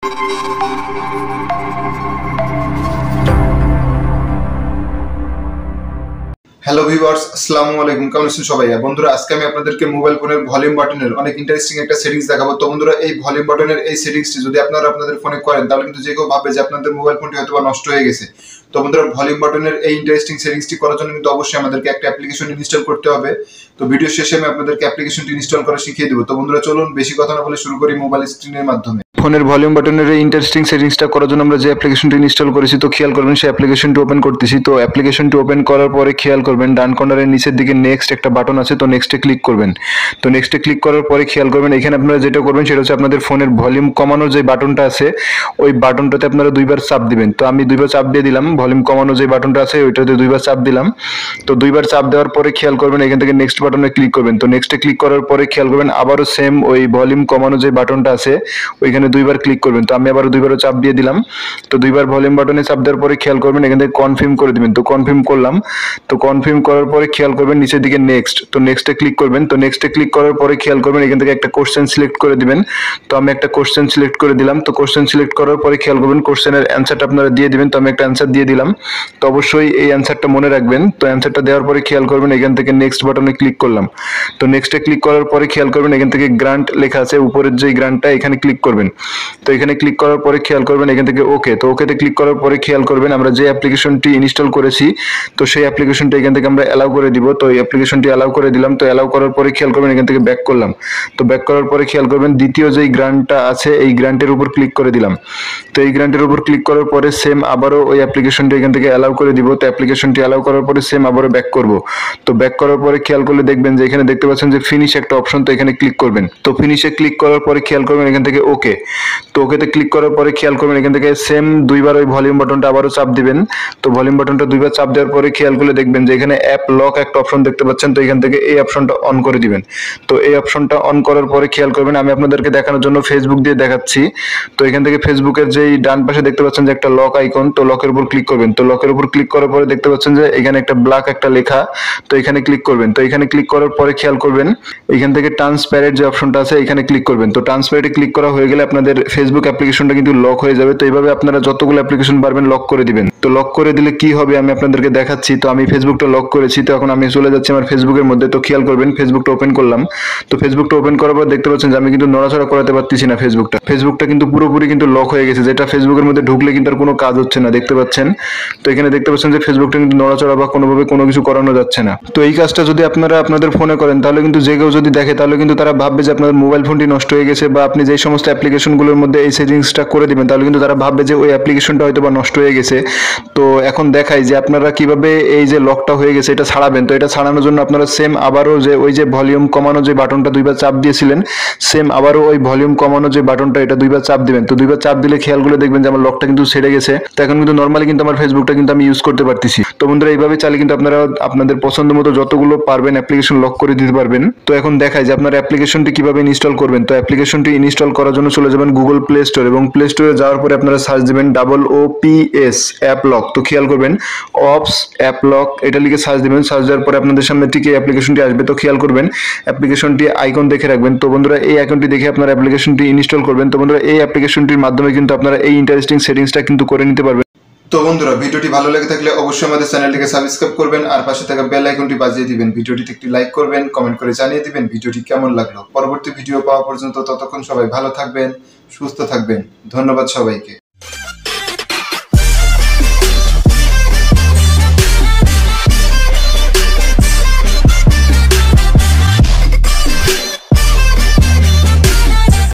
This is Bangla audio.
হ্যালো ভিউয়ার্স, আসসালামু আলাইকুম। কেমন আছেন সবাই? বন্ধুরা, আজকে আমি আপনাদেরকে মোবাইল ফোনের ভলিউম বাটনের অনেক ইন্টারেস্টিং একটা সেটিংস দেখাবো। তো বন্ধুরা, এই ভলিউম বাটনের এই সেটিংসটি যদি আপনারা আপনাদের ফোনে করেন তাহলে কিন্তু যে কেউ ভাববে যে আপনাদের মোবাইল ফোনটি হয়তো নষ্ট হয়ে গেছে। তো বন্ধুরা, ভলিউম বাটনের এই ইন্টারেস্টিং সেটিংসটি করার জন্য কিন্তু অবশ্যই আমাদেরকে একটা অ্যাপ্লিকেশন ইনস্টল করতে হবে। তো ভিডিও শেষে আমি আপনাদেরকে অ্যাপ্লিকেশনটি ইনস্টল করা শিখিয়ে দেবো। তো বন্ধুরা, চলুন বেশি কথা না বলে শুরু করি মোবাইল স্ক্রিনের মাধ্যমে। ফোনের ভলিউম বাটনের এই ইন্টারেস্টিং সেটিংসটা করার জন্য আমরা যে অ্যাপ্লিকেশনটি ইনস্টল করেছি, তো খেয়াল করবেন সেই অ্যাপ্লিকেশনটি ওপেন করতেছি। তো অ্যাপ্লিকেশনটি ওপেন করার পরে খেয়াল করবেন ডান কর্নারের নিচের দিকে নেক্সট একটা বাটন আছে, তো নেক্সটে ক্লিক করবেন। তো নেক্সটে ক্লিক করার পরে খেয়াল করবেন এখানে আপনারা যেটা করবেন সেটা হচ্ছে আপনাদের ফোনের ভলিউম কমানোর যে বাটনটা আছে ওই বাটনটাতে আপনারা দুইবার চাপ দিবেন। তো আমি দুইবার চাপ দিয়ে দিলাম, ভলিউম কমানো যে বাটনটা আছে ওইটাতে দুইবার চাপ দিলাম। তো দুইবার চাপ দেওয়ার পরে খেয়াল করবেন এখান থেকে নেক্সট বাটনে ক্লিক করবেন। তো নেক্সটে ক্লিক করার পরে খেয়াল করবেন আবারও সেম ওই ভলিউম কমানো যে বাটনটা আছে ওইখানে দুইবার ক্লিক করবেন। তো আমি আবারও দুইবারও চাপ দিয়ে দিলাম। তো দুইবার ভলিউম বাটনে চাপ দেওয়ার পরে খেয়াল করবেন এখান থেকে কনফার্ম করে দিবেন। তো কনফার্ম করলাম। তো কনফার্ম করার পরে খেয়াল করবেন নিচের দিকে নেক্সট, তো নেক্সটে ক্লিক করবেন। তো নেক্সটে ক্লিক করার পরে খেয়াল করবেন এখান থেকে একটা কোশ্চেন সিলেক্ট করে দিবেন। তো আমি একটা কোশ্চেন সিলেক্ট করে দিলাম। তো কোশ্চেন সিলেক্ট করার পরে খেয়াল করবেন কোশ্চেনের অ্যান্সারটা আপনারা দিয়ে দিবেন। তো আমি একটা অ্যান্সার দিয়ে দিলাম। তো অবশ্যই এই অ্যান্সারটা মনে রাখবেন। তো অ্যান্সারটা দেওয়ার পরে খেয়াল করবেন এখান থেকে নেক্সট বাটনে ক্লিক করলাম। তো নেক্সটে ক্লিক করার পরে খেয়াল করবেন এখান থেকে গ্রান্ট লেখা আছে উপরের যে গ্রান্টটা, এখানে ক্লিক করবেন। তো এখানে ক্লিক করার পরে খেয়াল করবেন এখান থেকে ওকে। তো ওকেতে ক্লিক করার পরে খেয়াল করবেন আমরা যে অ্যাপ্লিকেশনটি ইনস্টল করেছি তো সেই অ্যাপ্লিকেশনটা এখান থেকে আমরা অ্যালাউ করে দিব। তো এই অ্যাপ্লিকেশনটি অ্যালাউ করে দিলাম। তো অ্যালাউ করার পরে খেয়াল করবেন এখান থেকে ব্যাক করলাম। তো ব্যাক করার পরে খেয়াল করবেন দ্বিতীয় যেই গ্রান্টটা আছে এই গ্রান্টের উপর ক্লিক করে দিলাম। তো এই গ্রান্টের উপর ক্লিক করার পরে সেম আবারও ওই অ্যাপ্লিকেশনটি এখান থেকে অ্যালাউ করে দিব। তো অ্যাপ্লিকেশনটি অ্যালাউ করার পরে সেম আবারও ব্যাক করব। তো ব্যাক করার পরে খেয়াল করলে দেখবেন যে এখানে দেখতে পাচ্ছেন যে ফিনিশ একটা অপশন, তো এখানে ক্লিক করবেন। তো ফিনিশে ক্লিক করার পরে খেয়াল করবেন এখান থেকে ওকে। তো ওকেতে ক্লিক করার পরে খেয়াল করবেন এখান থেকে সেম দুইবার ওই ভলিউম বাটনটা আবারও চাপ দিবেন। তো ভলিউম বাটনটা দুইবার চাপ দেওয়ার পরে খেয়াল করলে দেখবেন যে এখানে অ্যাপ লক একটা অপশন দেখতে পাচ্ছেন, তো এখান থেকে এই অপশনটা অন করে দিবেন। তো এই অপশনটা অন করার পরে খেয়াল করবেন আমি আপনাদেরকে দেখানোর জন্য ফেসবুক দিয়ে দেখাচ্ছি। তো এখান থেকে ফেসবুকের যেই ডান পাশে দেখতে পাচ্ছেন যে একটা লক আইকন, তো লকের উপর ক্লিক করবেন। তো লকের উপর ক্লিক করার পরে দেখতে পাচ্ছেন যে এখানে একটা ব্ল্যাক একটা লেখা, তো এখানে ক্লিক করবেন। তো এখানে ক্লিক করার পরে খেয়াল করবেন এখান থেকে ট্রান্সপ্যারেন্ট যে অপশনটা আছে এখানে ক্লিক করবেন। তো ট্রান্সপ্যারেন্টে ক্লিক করা হয়ে গেলে আপনাদের ফেসবুক অ্যাপ্লিকেশনটা কিন্তু লক হয়ে যাবে। তো এইভাবে আপনারা যতগুলো অ্যাপ্লিকেশন পারবেন লক করে দিবেন। তো লক করে দিলে কি হবে আমি আপনাদেরকে দেখাচ্ছি। তো আমি ফেসবুকটা লক করেছি। তো এখন আমি চলে যাচ্ছি আমার ফেসবুকের মধ্যে। তো খেয়াল করবেন ফেসবুকটা ওপেন করলাম। তো ফেসবুকটা ওপেন করার পর দেখতে পাচ্ছেন যে আমি কিন্তু নড়াচড়া করাতে পারতেছি না ফেসবুকটা কিন্তু পুরোপুরি কিন্তু লক হয়ে গেছে, যেটা ফেসবুকের মধ্যে ঢুকলে কিন্তু আর কোনো কাজ হচ্ছে না, দেখতে পাচ্ছেন। তো এখানে দেখতে পাচ্ছেন যে ফেসবুকটা কিন্তু নড়াচড়া বা কোনোভাবে কোনো কিছু করানো যাচ্ছে না। তো এই কাজটা যদি আপনারা আপনাদের ফোনে করেন তাহলে কিন্তু যে কেউ যদি দেখে তাহলে কিন্তু তারা ভাববে যে আপনাদের মোবাইল ফোনটি নষ্ট হয়ে গেছে, বা আপনি যেই সমস্ত অ্যাপ্লিকেশনগুলোর মধ্যে এই সেটিংসটা করে দিবেন তাহলে কিন্তু তারা ভাববে যে ওই অ্যাপ্লিকেশনটা হয়তো বা নষ্ট হয়ে গেছে। তো এখন দেখাই যে আপনারা কিভাবে এই যে লকটা হয়ে গেছে এটা ছাড়াবেন। তো এটা ছাড়ানোর জন্য আপনারা সেম আবারও যে ওই যে ভলিউম কমানো যে বাটনটা দুইবার চাপ দিয়েছিলেন সেম আবারও ওই ভলিউম কমানো যে বাটনটা এটা দুইবার চাপ দিবেন। তো দুইবার চাপ দিলে খেয়াল করে দেখবেন যে আমার লকটা কিন্তু ছেড়ে গেছে। তো এখন কিন্তু নর্মালি কিন্তু আমার ফেসবুকটা কিন্তু আমি ইউজ করতে পারতেছি। তো বন্ধুরা, এইভাবে চাইলে কিন্তু আপনারা আপনাদের পছন্দ মতো যতগুলো পারবেন অ্যাপ্লিকেশন লক করে দিতে পারবেন। তো এখন দেখাই যে আপনার অ্যাপ্লিকেশনটি কিভাবে ইনস্টল করবেন। তো অ্যাপ্লিকেশনটি ইনস্টল করার জন্য চলে যাবেন গুগল প্লে স্টোর, এবং প্লে স্টোরে যাওয়ার পরে আপনারা সার্চ দিবেন OOPS অ্যাপ লক। তো খেয়াল করবেন অপস অ্যাপ লক এটা লিখে সার্চ দিবেন। সার্চ দেওয়ার পরে আপনাদের সামনে ঠিক এই অ্যাপ্লিকেশনটি আসবে। তো খেয়াল করবেন অ্যাপ্লিকেশনটি আইকন দেখে রাখবেন। তো বন্ধুরা, এই আইকনটি দেখে আপনারা অ্যাপ্লিকেশনটি ইনস্টল করবেন। তো বন্ধুরা, এই অ্যাপ্লিকেশনটির মাধ্যমে কিন্তু আপনারা এই ইন্টারেস্টিং সেটিংসটা কিন্তু করে নিতে পারবেন। তো বন্ধুরা, ভিডিওটি ভালো লেগে থাকলে অবশ্যই আমাদের চ্যানেলটিকে সাবস্ক্রাইব করবেন আর পাশে থাকা বেল আইকনটি বাজিয়ে দিবেন। ভিডিওটিতে একটি লাইক করবেন, কমেন্ট করে জানিয়ে দিবেন ভিডিওটি কেমন লাগলো। পরবর্তী ভিডিও পাওয়া পর্যন্ত ততক্ষণ সবাই ভালো থাকবেন, সুস্থ থাকবেন। ধন্যবাদ সবাইকে।